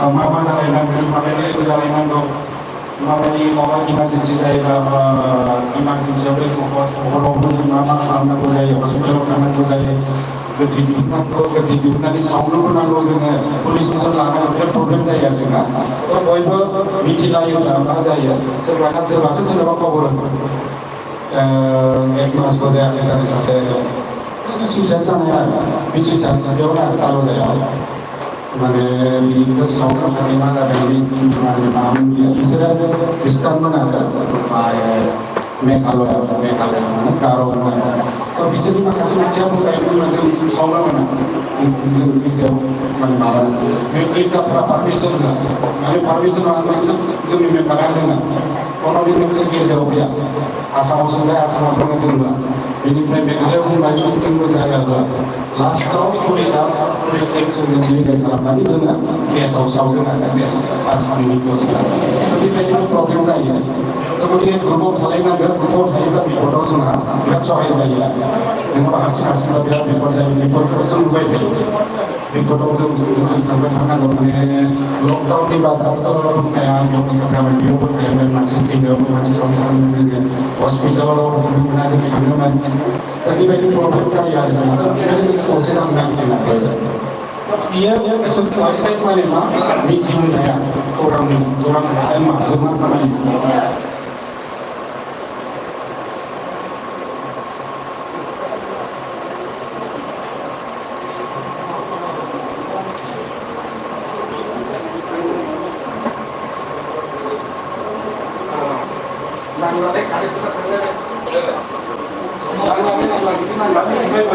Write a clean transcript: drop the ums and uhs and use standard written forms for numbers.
मा मा जालायनांगोन माबायदि लोगो जालायनांगौ माबायदि माबा इमारजेन्सि जायोबा इमारजेन्सियाव बे हरावबो जों मा मा खालामनांगौ जायो हस्पिटालाव थांनांगौ जायो गोथै दिहुननांगौ गोथै दिहुननानै सावनोबो नांगौ जोङो पुलिस स्टेसन लानांगौ बिराद प्रब्लेम जायो आरो जोंना थ' बयबो मिथिलायोब्ला मा जायो सोरबाथ' सोरनाबा खबर एक मासबो जायाखै जानो सासे सुइसाइड जानाय आरो बे सुइसाइड बेयावनो आरो दाल' जाया माने बिखौ सावनो थाखाय मा जादों माने बिसोरो ख्रिस्टानमोन आरो मेघालय माने गार'मोन थ' बिसोरनि माखासे मानसिया बुंलायोमोन जों सावनो मोना जों गिर्जायाव माने माबा बे गिर्जाफोरा पारमिसन होआ माने पारमिसन होआ जोंनि मेम्बारानो होआ उनाव नोंसोर गिर्जायाव फैया आसामाव सोंबाय आसामाव थांनो जोंना बेनिफ्राय मेघालयआव बुंबाय जोंबो जायगा होआ लास्टआव पुलिसजों लिडार खालामनानै जोङो केसआव सावदों आरो केस आसामनि केसआव बेबायदिनो प्रब्लेम जायो गतिके ग्रुपआव थालायनांगोन ग्रुपआव थायोब्ला बिपदआव जोंहा बिराद सहाय जायो नङाबा हारसिंबा बिराद बिपद जायो बिपदखौ जों नुबाय थायो बिपदआव जों थांबाय थानांगौ माने लकडाउननि बाथ्राखौथ' बुंनाया बेयावबो थायोमोन मानसि थैनायावबो मानसि सावथारोमोन जोङो हस्पिटालाव थांनो मोना जों थाङोमोन दा बेबायदि प्रब्लेम जायो आरो जोंहा बेखायनो जों खौसे जानो नागिरदों आरो बियो एक्सन क्लारिफाइड माने मा मिथिहोनाया खौरां जों मा खामानि Nah,